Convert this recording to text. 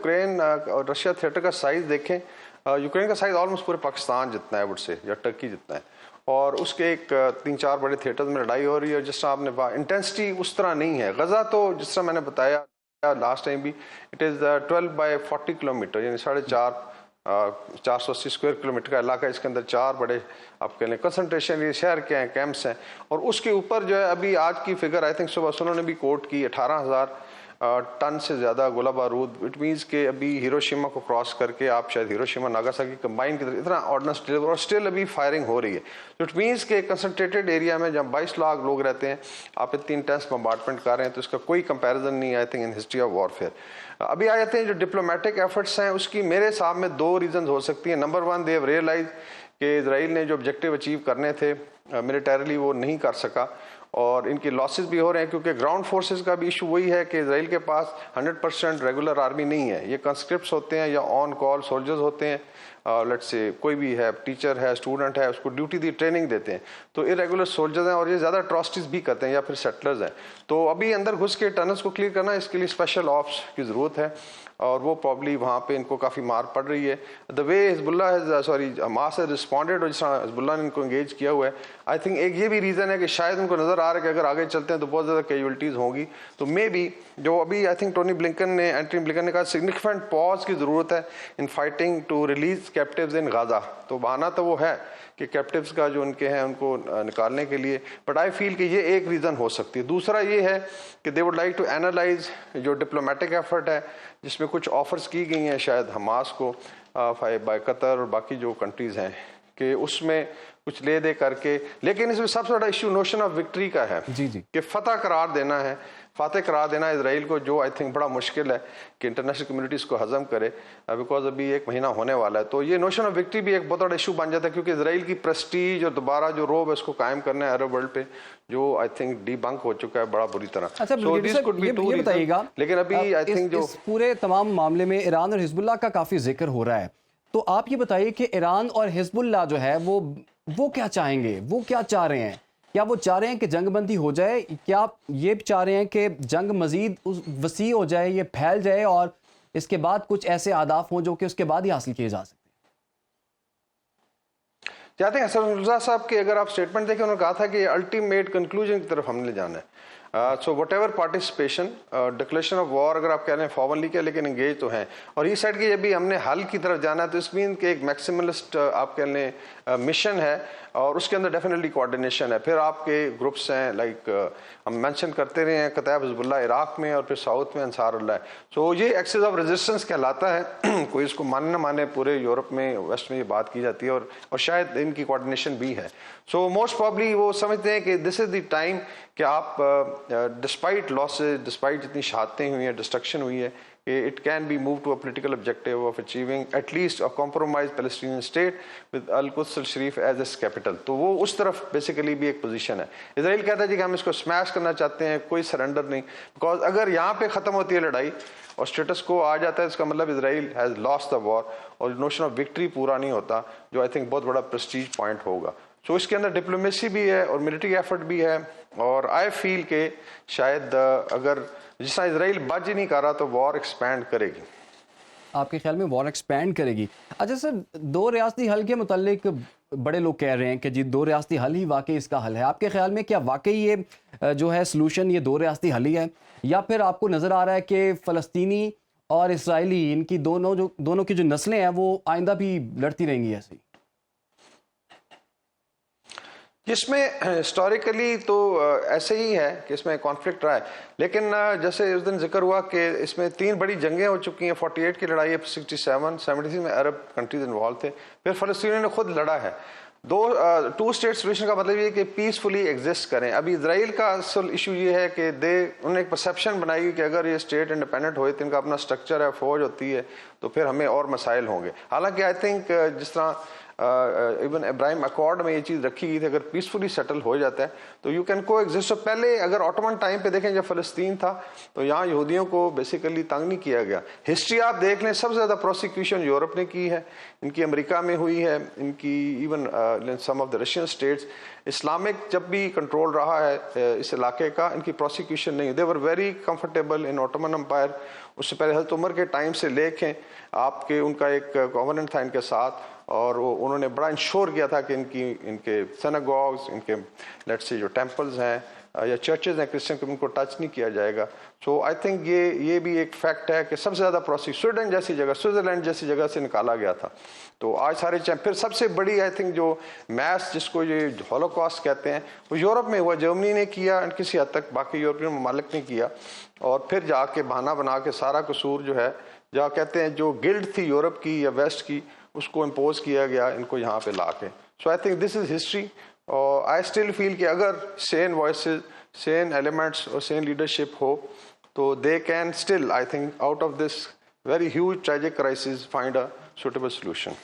Ukraine और Russia theatre का size देखें, यूक्रेन का साइज़ ऑलमोस्ट पूरे पाकिस्तान जितना है, वुड से, या टर्की जितना है, और उसके एक 3-4 बड़े थिएटर्स में लड़ाई हो रही है। जिस तरह आपने इंटेंसिटी उस तरह नहीं है। गज़ा तो जिस तरह मैंने बताया लास्ट टाइम भी, इट इज़ 12 बाय 40 किलोमीटर, यानी 480 स्क्वायर किलोमीटर का इलाका है। इसके अंदर 4 बड़े आप कह लें कंसंट्रेशन ये शहर के हैं, कैंप्स हैं, और उसके ऊपर जो है अभी आज की फिगर आई थिंक सुबह सुनो ने भी कोट की 18,000 टन से ज़्यादा गोला बारूद। इट मीन्स के अभी हिरोशिमा को क्रॉस करके आप शायद हिरोशिमा नागासाकी कंबाइन की तरह इतना ऑर्डिनेंस डिलीवर, और स्टिल अभी फायरिंग हो रही है। तो इट मीन्स के कंसनट्रेटेड एरिया में जब 22 लाख लोग रहते हैं, आप इतनी इंटेंस बम्बार्डमेंट कर रहे हैं, तो इसका कोई कंपैरिजन नहीं I think in history of warfare. अभी आ जाते हैं जो डिप्लोमेटिक एफर्ट्स हैं, उसकी मेरे हिसाब में 2 रीजन हो सकती हैं। नंबर 1, दे हैव रियलाइज कि इजराइल ने जो ऑब्जेक्टिव अचीव करने थे मिलिटरीली वो नहीं कर सका, और इनकी लॉसेस भी हो रहे हैं, क्योंकि ग्राउंड फोर्सेस का भी इशू वही है कि इजराइल के पास 100% रेगुलर आर्मी नहीं है। ये कंस्क्रिप्ट्स होते हैं या ऑन कॉल सोल्जर्स होते हैं, लेट्स से कोई भी है, टीचर है, स्टूडेंट है, उसको ड्यूटी दी, ट्रेनिंग देते हैं, तो इरेगुलर सोल्जर्स हैं, और ये ज़्यादा अट्रॉसिटीज भी करते हैं या फिर सेटलर्स हैं। तो अभी अंदर घुस के टनल्स को क्लियर करना, इसके लिए स्पेशल ऑप्स की ज़रूरत है, और वो प्रॉब्ली वहाँ पे इनको काफ़ी मार पड़ रही है। The way Hamas has responded, और जिस तरह हिजबुल्लाह ने इनको एंगेज किया हुआ है, आई थिंक एक ये भी रीज़न है कि शायद उनको नज़र आ रहा है कि अगर आगे चलते हैं तो बहुत ज़्यादा कैजुअलिटीज़ होंगी। तो मे बी जो अभी आई थिंक एंटनी ब्लिंकन ने कहा सिग्निफिकेंट पॉज की ज़रूरत है in fighting to release captives in Gaza. तो बहाना तो वो है कि कैप्टिव्स का जो उनके हैं उनको निकालने के लिए, बट आई फील कि ये एक रीज़न हो सकती है। दूसरा ये है कि they would like to analyse जो डिप्लोमेटिक एफर्ट है, जिसमें कुछ ऑफर्स की गई हैं शायद हमास को बाय कतर और बाकी जो कंट्रीज़ हैं, कि उसमें कुछ ले दे करके। लेकिन इसमें सबसे बड़ा इशू नोशन ऑफ विक्ट्री का है, जी जी, कि फतह करार देना है, फातह करार देना इसराइल को, जो आई थिंक बड़ा मुश्किल है कि इंटरनेशनल कम्युनिटी इसको हजम करे, बिकॉज अभी 1 महीना होने वाला है। तो ये नोशन ऑफ विक्ट्री भी एक बहुत बड़ा इशू बन जाता है, क्योंकि इसराइल की प्रेस्टीज और दोबारा जो रोब है उसको कायम करना है अरब वर्ल्ड पे, जो आई थिंक डीबंक हो चुका है बड़ा बुरी तरह। अच्छा, ये बताइएगा, लेकिन अभी आई थिंक जो इस पूरे तमाम मामले में ईरान और हिजबुल्लाह का काफ़ी जिक्र हो रहा है, तो आप ये बताइए कि ईरान और हिजबुल्लाह जो है वो क्या चाहेंगे, वो क्या चाह रहे हैं? क्या वो चाह रहे हैं कि जंगबंदी हो जाए? क्या आप ये चाह रहे हैं कि जंग मजीद वसी हो जाए, ये फैल जाए, और इसके बाद कुछ ऐसे आदाफ हों जो कि उसके बाद ही हासिल किए जा सकते हैं? चाहते हैं हसन रज़ा साहब के, अगर आप स्टेटमेंट देखें, उन्होंने कहा था कि अल्टीमेट कंक्लूजन की तरफ हमने जाना है। So what ever participation, declaration of war अगर आप कह रहे हैं फॉर्मली क्या, लेकिन एंगेज तो हैं, और ये साइड की अभी हमने हल की तरफ जाना है, तो इस मीन के एक मैक्सिमलिस्ट आप कह लें मिशन है, और उसके अंदर डेफिनेटली कोऑर्डिनेशन है। फिर आपके ग्रुप्स हैं, लाइक हम मेंशन करते रहे हैं, कताब हिजबुल्लाह इराक में, और फिर साउथ में अंसारुल्लाह है। सो ये एक्सेस ऑफ रेजिस्टेंस कहलाता है। कोई इसको माने ना माने, पूरे यूरोप में, वेस्ट में ये बात की जाती है, और शायद इनकी कोऑर्डिनेशन भी है। सो मोस्ट प्रॉब्ली वो समझते हैं कि दिस इज द टाइम कि आप डिस्पाइट लॉसेज, डिस्पाइट जितनी शहादतें हुई हैं, डिस्ट्रक्शन हुई है, it can be moved to a political objective of achieving at least a compromised Palestinian state with Al-Quds al-Sharif as its capital। तो वो उस तरफ बेसिकली भी एक पोजीशन है। इसराइल कहता है जी कि हम इसको स्मैश करना चाहते हैं, कोई सरेंडर नहीं, बिकॉज अगर यहाँ पे ख़त्म होती है लड़ाई और स्टेटस को आ जाता है, इसका मतलब Israel has lost the war, और नोशन ऑफ विक्ट्री पूरा नहीं होता, जो आई थिंक बहुत बड़ा प्रेस्टीज पॉइंट होगा। सो इसके अंदर डिप्लोमेसी भी है और मिलिट्री एफर्ट भी है, और आई फील के शायद अगर जिस तरह इसराइल बच ही नहीं कर रहा, तो वॉर एक्सपैंड करेगी। आपके ख्याल में वॉर एक्सपैंड करेगी? अच्छा सर, 2 रियासती हल के मुतालिक बड़े लोग कह रहे हैं कि जी 2 रियासती हल ही वाकई इसका हल है। आपके ख्याल में क्या वाकई ये जो है सलूशन ये 2 रियासती हल ही है, या फिर आपको नज़र आ रहा है कि फ़लस्तीनी और इसराइली इनकी दोनों की जो नस्लें हैं वो आइंदा भी लड़ती रहेंगी ऐसे ही? इसमें हिस्टोरिकली तो ऐसे ही है कि इसमें कॉन्फ्लिक्ट रहा है, लेकिन जैसे उस दिन जिक्र हुआ कि इसमें 3 बड़ी जंगें हो चुकी हैं। 48 की लड़ाई है, 67, 73 में अरब कंट्रीज इन्वॉल्व थे, फिर फ़लस्तीनियों ने खुद लड़ा है। 2 स्टेट सोल्यूशन का मतलब ये है कि पीसफुली एग्जिस्ट करें। अभी इसराइल का असल इशू ये है कि उन्होंने एक परसेप्शन बनाई कि अगर ये स्टेट इंडिपेंडेंट होए तो इनका अपना स्ट्रक्चर है, फौज होती है, तो फिर हमें और मसाइल होंगे। हालांकि आई थिंक जिस तरह इवन इब्राहिम अकॉर्ड में ये चीज़ रखी गई थी, अगर पीसफुली सेटल हो जाता है तो यू कैन को एग्जिस्ट। तो पहले अगर ऑटोमन टाइम पे देखें, जब फ़लस्तीन था, तो यहाँ यहूदियों को बेसिकली तंग नहीं किया गया। हिस्ट्री आप देख लें, सबसे ज़्यादा प्रोसिक्यूशन यूरोप ने की है, इनकी अमेरिका में हुई है, इनकी even some of the Russian states. Islamic जब भी कंट्रोल रहा है इस इलाके का, इनकी प्रोसिक्यूशन नहीं, they were very comfortable in Ottoman empire. उससे पहले हज़रत उमर के टाइम से लेके आपके उनका एक कॉवेनेंट था इनके साथ, और उन्होंने बड़ा इंश्योर किया था कि इनके सिनेगॉग्स, इनके लेट्स से जो टेम्पल्स हैं या चर्चेज हैं क्रिश्चियन के, उनको टच नहीं किया जाएगा। सो आई थिंक ये भी एक फैक्ट है कि सबसे ज़्यादा प्रोसेस स्वीडन जैसी जगह, स्विट्ज़रलैंड जैसी जगह से निकाला गया था। तो आज सारे फिर सबसे बड़ी आई थिंक जो मैस जिसको ये हॉलोकॉस्ट कहते हैं वो यूरोप में हुआ, जर्मनी ने किया किसी हद तक, बाकी यूरोपियन ममालिक ने किया, और फिर जाके बहाना बना के सारा कसूर जो है, जहाँ कहते हैं जो गिल्ड थी यूरोप की या वेस्ट की, उसको इम्पोज किया गया इनको यहाँ पे ला के। So I think this is history. और आई स्टिल फील कि अगर सेन वॉइसेस, सेन एलिमेंट्स और सेन लीडरशिप हो तो they can still, I think, out of this very huge tragic crisis find a suitable solution.